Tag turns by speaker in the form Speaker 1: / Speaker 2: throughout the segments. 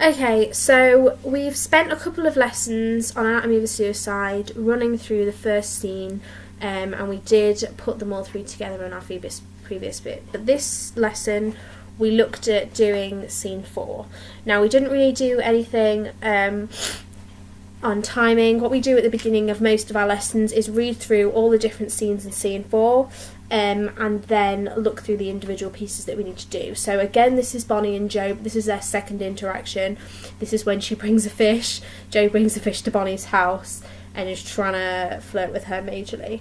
Speaker 1: Okay, so we've spent a couple of lessons on Anatomy of a Suicide running through the first scene, and we did put them all three together in our previous bit. But this lesson, we looked at doing scene 4. Now, we didn't really do anything on timing. What we do at the beginning of most of our lessons is read through all the different scenes in scene 4, and then look through the individual pieces that we need to do. So again, this is Bonnie and Joe. This is their second interaction. This is when she brings a fish. Joe brings a fish to Bonnie's house and is trying to flirt with her majorly.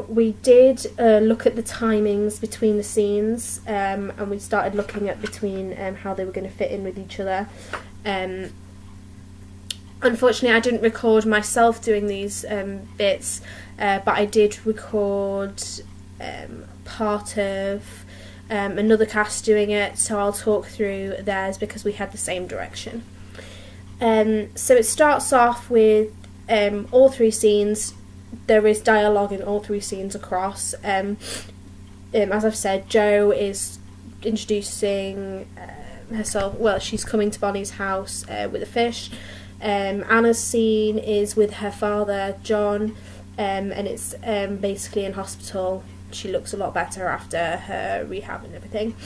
Speaker 1: We did look at the timings between the scenes, and we started looking at between how they were going to fit in with each other. Unfortunately, I didn't record myself doing these bits, but I did record part of another cast doing it, so I'll talk through theirs because we had the same direction. So it starts off with all three scenes. There is dialogue in all three scenes across. As I've said, Joe is introducing herself. Well, she's coming to Bonnie's house with a fish. Anna's scene is with her father, John, and it's basically in hospital. She looks a lot better after her rehab and everything.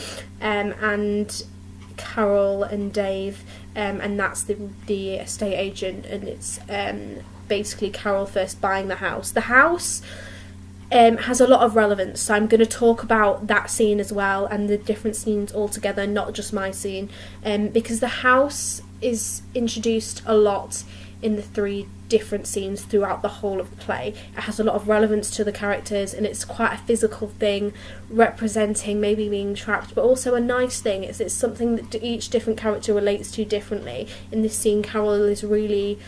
Speaker 1: And Carol and Dave, and that's the estate agent, and it's basically Carol first buying the house. The house has a lot of relevance, so I'm going to talk about that scene as well, and the different scenes altogether, not just my scene, because the house is introduced a lot in the three different scenes throughout the whole of the play. It has a lot of relevance to the characters, and it's quite a physical thing representing maybe being trapped, but also a nice thing. It's something that each different character relates to differently. In this scene, Carol is really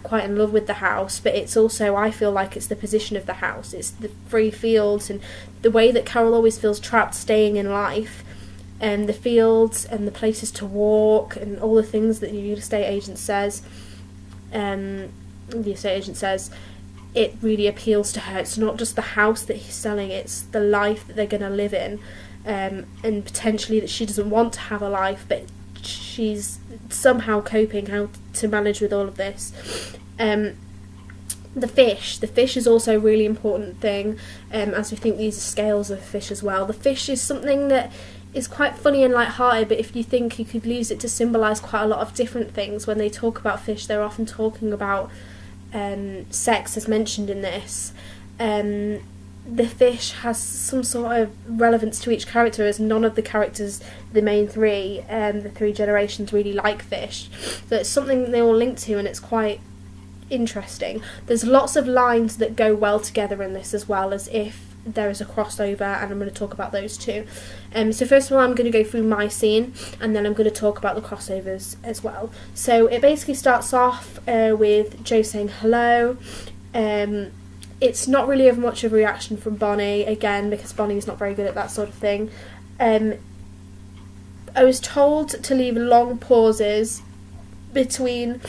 Speaker 1: quite in love with the house, but it's also, I feel like it's the position of the house, it's the free fields and the way that Carol always feels trapped staying in life, and the fields and the places to walk and all the things that the estate agent says. It really appeals to her. It's not just the house that he's selling, it's the life that they're going to live in, and potentially that she doesn't want to have a life, but she's somehow coping how to manage with all of this. The fish is also a really important thing, as we think these are scales of fish as well. The fish is something that is quite funny and light-hearted, but if you think, you could use it to symbolise quite a lot of different things. When they talk about fish, they're often talking about sex, as mentioned in this. The fish has some sort of relevance to each character, as none of the characters, the main three, the three generations, really like fish. So it's something that they all link to, and it's quite interesting. There's lots of lines that go well together in this, as well as if there is a crossover, and I'm going to talk about those too. So first of all, I'm going to go through my scene, and then I'm going to talk about the crossovers as well. So it basically starts off with Joe saying hello. It's not really of much of a reaction from Bonnie, again, because Bonnie's not very good at that sort of thing. I was told to leave long pauses between,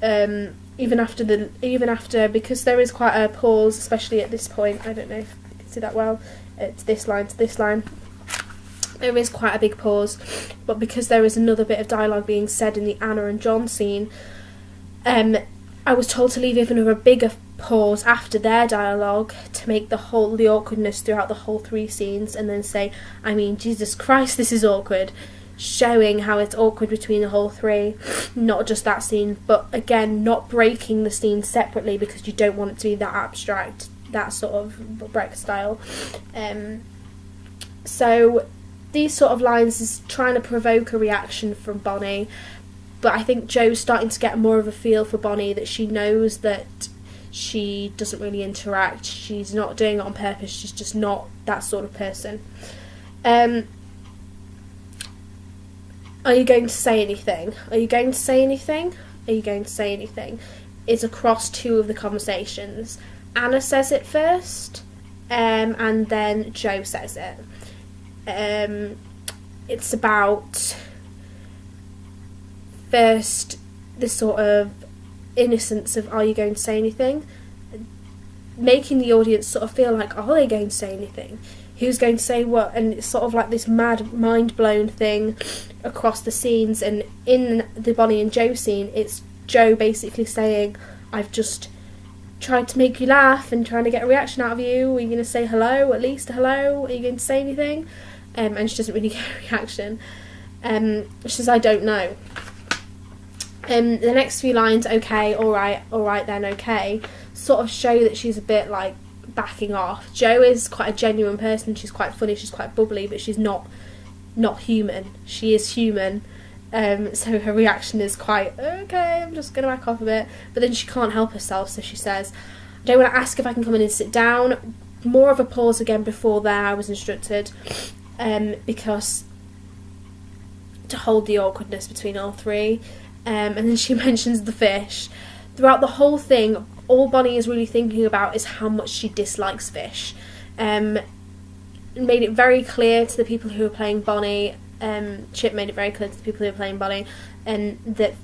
Speaker 1: even after, because there is quite a pause, especially at this point. I don't know if you can see that well. It's this line to this line. There is quite a big pause, but because there is another bit of dialogue being said in the Anna and John scene, I was told to leave even a bigger pause after their dialogue to make the awkwardness throughout the whole three scenes, and then say, I mean, Jesus Christ, this is awkward, showing how it's awkward between the whole three, not just that scene, but again, not breaking the scene separately because you don't want it to be that abstract, that sort of Brecht style. So these sort of lines is trying to provoke a reaction from Bonnie, but I think Joe's starting to get more of a feel for Bonnie, that she knows that she doesn't really interact, she's not doing it on purpose, she's just not that sort of person. Are you going to say anything? Are you going to say anything? Are you going to say anything? Is across two of the conversations. Anna says it first, and then Joe says it. It's about first the sort of innocence of, are you going to say anything? Making the audience sort of feel like, are they going to say anything? who's going to say what, and it's sort of like this mad, mind-blown thing across the scenes. And in the Bonnie and Joe scene, it's Joe basically saying, I've just tried to make you laugh and trying to get a reaction out of you. Are you going to say hello, at least a hello? Are you going to say anything? And she doesn't really get a reaction. She says, I don't know. The next few lines, okay, alright then, okay, sort of show that she's a bit like backing off. Joe is quite a genuine person, she's quite funny, she's quite bubbly, but she's not human. She is human. So her reaction is quite, okay, I'm just going to back off a bit. But then she can't help herself, so she says, I don't want to ask if I can come in and sit down. More of a pause again before there, I was instructed, because to hold the awkwardness between all three. And then she mentions the fish. Throughout the whole thing, all Bonnie is really thinking about is how much she dislikes Fish. Made it very clear to the people who were playing Bonnie, Chip made it very clear to the people who were playing Bonnie, and that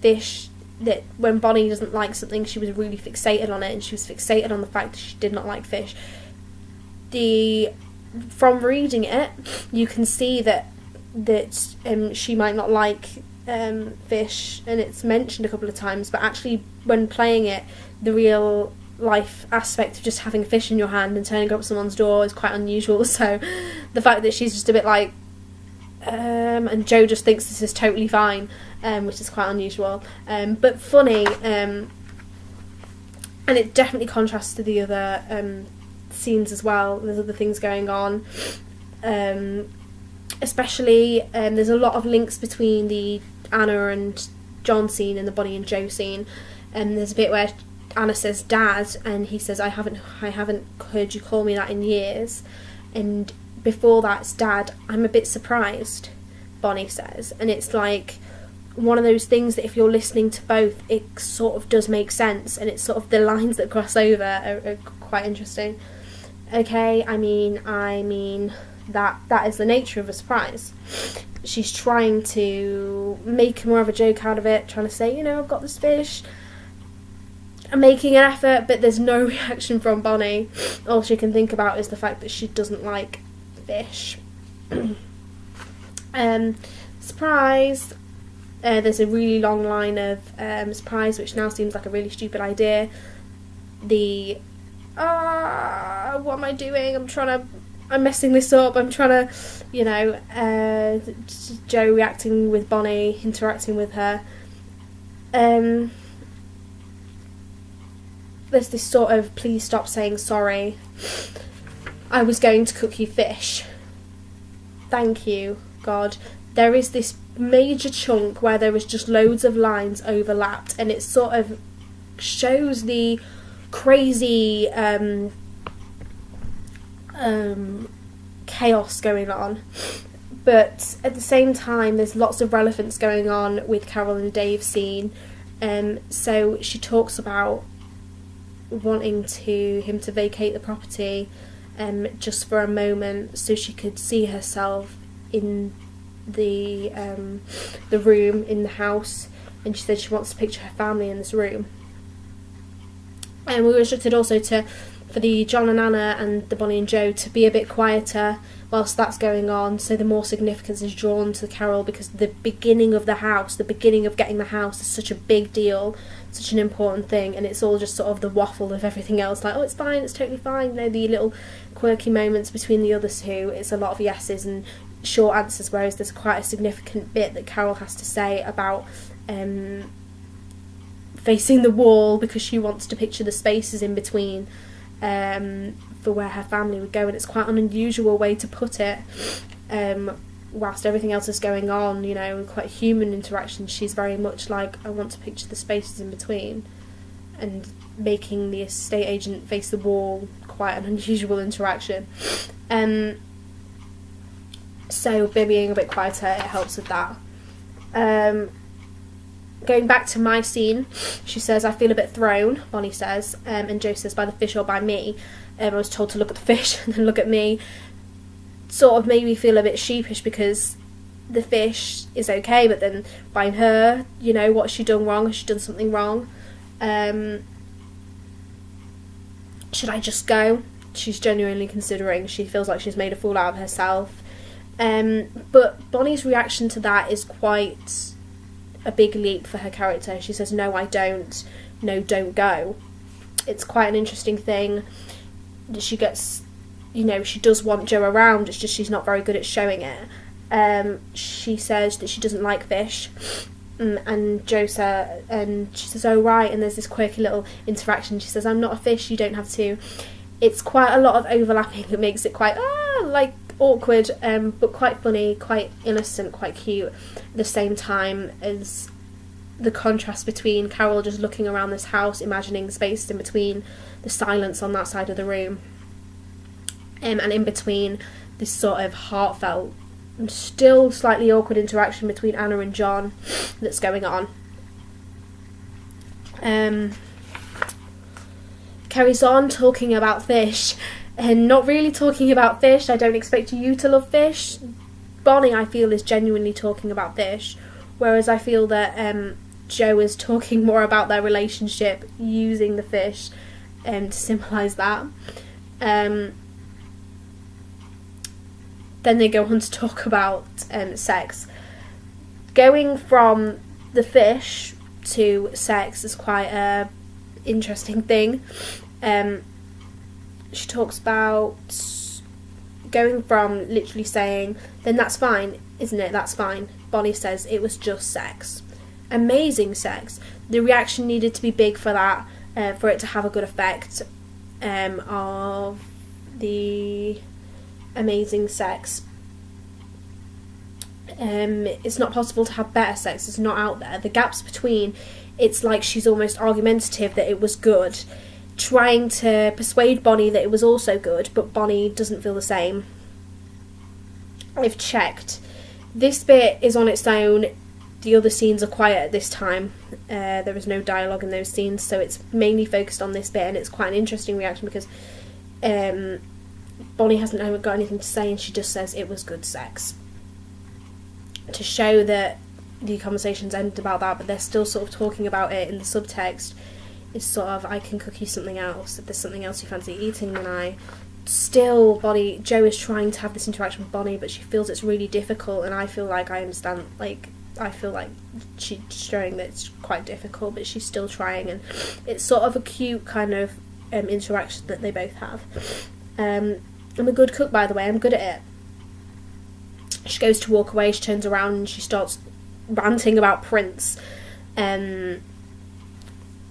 Speaker 1: when Bonnie doesn't like something, she was really fixated on it, and she was fixated on the fact that she did not like Fish. From reading it, you can see that she might not like Fish, and it's mentioned a couple of times, but actually when playing it, the real life aspect of just having a fish in your hand and turning up someone's door is quite unusual. So the fact that she's just a bit like and Joe just thinks this is totally fine, which is quite unusual, but funny, and it definitely contrasts to the other scenes as well. There's other things going on, especially there's a lot of links between the Anna and John scene and the Bonnie and Joe scene, and there's a bit where Anna says Dad, and he says I haven't heard you call me that in years, and before that it's Dad, I'm a bit surprised, Bonnie says. And it's like one of those things that if you're listening to both, it sort of does make sense, and it's sort of the lines that cross over are quite interesting. Okay, I mean that is the nature of a surprise. She's trying to make more of a joke out of it, trying to say, I've got this fish. I'm making an effort, but there's no reaction from Bonnie. All she can think about is the fact that she doesn't like fish. Surprise. There's a really long line of surprise, which now seems like a really stupid idea. What am I doing? I'm messing this up. I'm trying to, Joe reacting with Bonnie, interacting with her. There's this sort of, please stop saying sorry. I was going to cook you fish. Thank you, God. There is this major chunk where there is just loads of lines overlapped, and it sort of shows the crazy chaos going on, but at the same time there's lots of relevance going on with Carol and Dave's scene. So she talks about wanting him to vacate the property just for a moment so she could see herself in the room in the house, and she said she wants to picture her family in this room. And we were instructed also for the John and Anna and the Bonnie and Joe to be a bit quieter whilst that's going on, so the more significance is drawn to Carol, because the beginning of the house, the beginning of getting the house is such a big deal, such an important thing, and it's all just sort of the waffle of everything else, like, oh, it's fine, it's totally fine. The little quirky moments between the other two, it's a lot of yeses and short answers, whereas there's quite a significant bit that Carol has to say about facing the wall, because she wants to picture the spaces in between for where her family would go, and it's quite an unusual way to put it, whilst everything else is going on, quite human interaction. She's very much like, I want to picture the spaces in between, and making the estate agent face the wall, quite an unusual interaction. So being a bit quieter, it helps with that. Going back to my scene, she says, I feel a bit thrown, Bonnie says, and Joe says, by the fish or by me. I was told to look at the fish and then look at me. Sort of made me feel a bit sheepish, because the fish is okay, but then by her, what's she done wrong? Has she done something wrong? Should I just go? she's genuinely considering. She feels like she's made a fool out of herself. But Bonnie's reaction to that is quite a big leap for her character. She says, no, I don't. No, don't go. It's quite an interesting thing. She gets, she does want Joe around, it's just she's not very good at showing it. She says that she doesn't like fish. And Joe says, and she says, oh right, and there's this quirky little interaction. She says, I'm not a fish, you don't have to. It's quite a lot of overlapping. It makes it quite awkward, but quite funny, quite innocent, quite cute at the same time as the contrast between Carol just looking around this house, imagining space in between the silence on that side of the room, and in between this sort of heartfelt and still slightly awkward interaction between Anna and John that's going on. Carries on talking about fish, and not really talking about fish. I don't expect you to love fish. Bonnie, I feel, is genuinely talking about fish, whereas I feel that Joe is talking more about their relationship, using the fish to symbolise that. Then they go on to talk about sex. Going from the fish to sex is quite a interesting thing. She talks about going from literally saying, then that's fine, isn't it? That's fine. Bonnie says, it was just sex. Amazing sex. The reaction needed to be big for that, for it to have a good effect of the amazing sex. It's not possible to have better sex. It's not out there. The gaps between, it's like she's almost argumentative that it was good, trying to persuade Bonnie that it was also good, but Bonnie doesn't feel the same. I've checked. This bit is on its own. The other scenes are quiet at this time. There is no dialogue in those scenes, so it's mainly focused on this bit, and it's quite an interesting reaction because Bonnie hasn't got anything to say, and she just says it was good sex. To show that the conversation's ended about that, but they're still sort of talking about it in the subtext. It's sort of, I can cook you something else. If there's something else you fancy eating, then Still, Joe is trying to have this interaction with Bonnie, but she feels it's really difficult, and I feel like I understand, I feel like she's showing that it's quite difficult, but she's still trying, and it's sort of a cute kind of interaction that they both have. I'm a good cook, by the way, I'm good at it. She goes to walk away, she turns around and she starts ranting about Prince.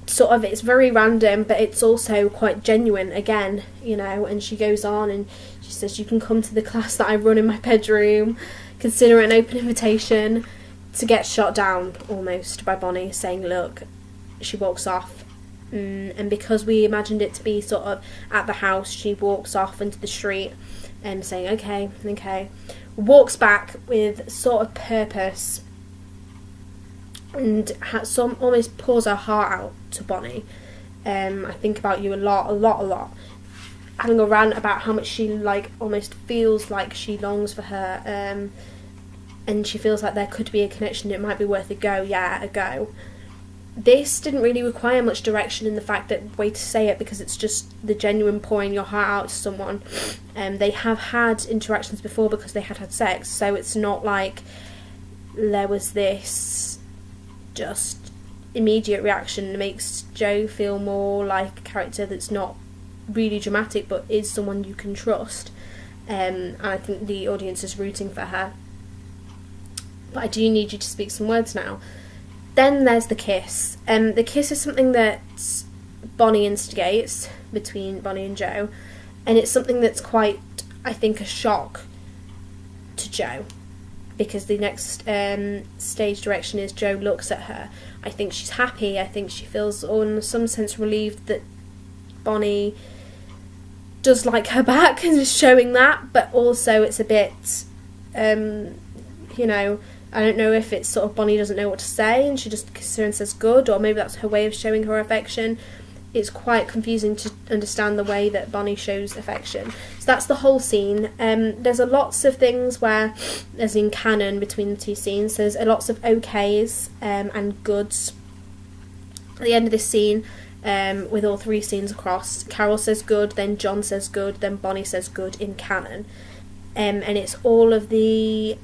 Speaker 1: Sort of, it's very random, but it's also quite genuine again, and she goes on and she says, you can come to the class that I run in my bedroom, consider it an open invitation, to get shot down almost by Bonnie saying, look. She walks off, and because we imagined it to be sort of at the house, she walks off into the street and saying, okay, walks back with sort of purpose, and almost pours her heart out to Bonnie. I think about you a lot. Having a rant about how much she almost feels like she longs for her, and she feels like there could be a connection. It might be worth a go. This didn't really require much direction in the fact that way to say it, because it's just the genuine pouring your heart out to someone. They have had interactions before because they had sex, so it's not like there was this just immediate reaction that makes Joe feel more like a character that's not really dramatic but is someone you can trust, and I think the audience is rooting for her. But I do need you to speak some words now. Then there's the kiss. The kiss is something that Bonnie instigates between Bonnie and Joe, and it's something that's quite, I think, a shock to Joe, because the next stage direction is Joe looks at her. I think she's happy. I think she feels, in some sense, relieved that Bonnie does like her back and is showing that, but also it's a bit, I don't know if it's sort of Bonnie doesn't know what to say and she just kisses her and says good, or maybe that's her way of showing her affection. It's quite confusing to understand the way that Bonnie shows affection. So that's the whole scene. There's lots of things where, as in canon between the two scenes, there's lots of okays and goods. At the end of this scene, with all 3 scenes across. Carol says good, then John says good, then Bonnie says good in canon. And it's all of the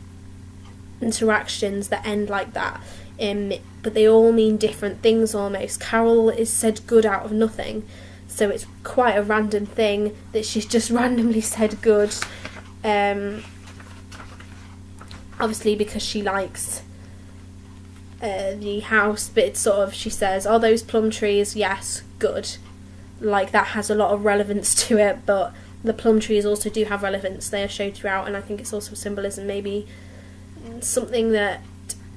Speaker 1: interactions that end like that. But they all mean different things almost. Carol is said good out of nothing, so it's quite a random thing that she's just randomly said good. Obviously because she likes the house, but it's sort of, she says, oh, those plum trees, yes, good. Like, that has a lot of relevance to it, but the plum trees also do have relevance. They are showed throughout, and I think it's also symbolism, maybe something that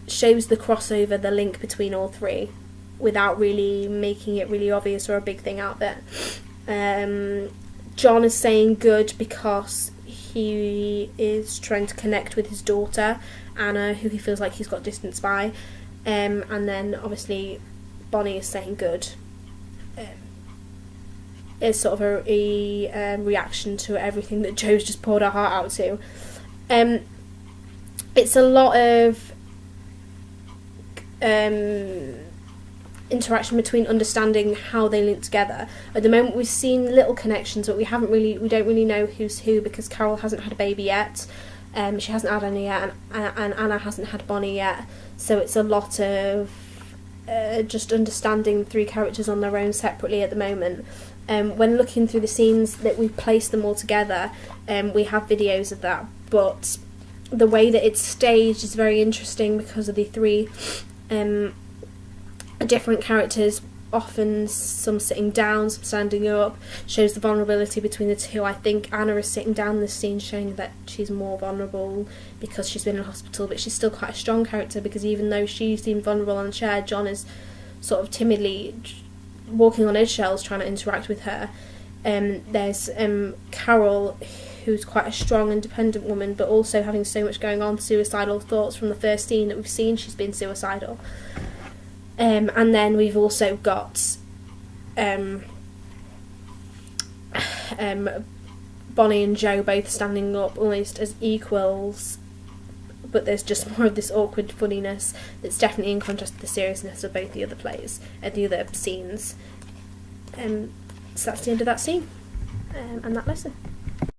Speaker 1: shows the crossover, the link between all 3, without really making it really obvious or a big thing out there. John is saying good because he is trying to connect with his daughter, Anna, who he feels like he's got distanced by. And then obviously Bonnie is saying good. It's sort of a reaction to everything that Jo's just poured her heart out to. It's a lot of interaction between understanding how they link together. At the moment we've seen little connections, but we don't really know who's who, because Carol hasn't had a baby yet. She hasn't had any yet, and Anna hasn't had Bonnie yet. So it's a lot of just understanding the 3 characters on their own separately at the moment. When looking through the scenes that we've placed them all together, we have videos of that, but the way that it's staged is very interesting because of the 3 different characters, often some sitting down, some standing up, shows the vulnerability between the 2. I think Anna is sitting down in this scene, showing that she's more vulnerable because she's been in hospital, but she's still quite a strong character, because even though she seemed vulnerable on the chair, John is sort of timidly walking on eggshells trying to interact with her. There's Carol, who's quite a strong, independent woman, but also having so much going on, suicidal thoughts from the first scene that we've seen. She's been suicidal. And then we've also got Bonnie and Jo both standing up almost as equals, but there's just more of this awkward funniness that's definitely in contrast to the seriousness of both the other plays, the other scenes. So that's the end of that scene and that lesson.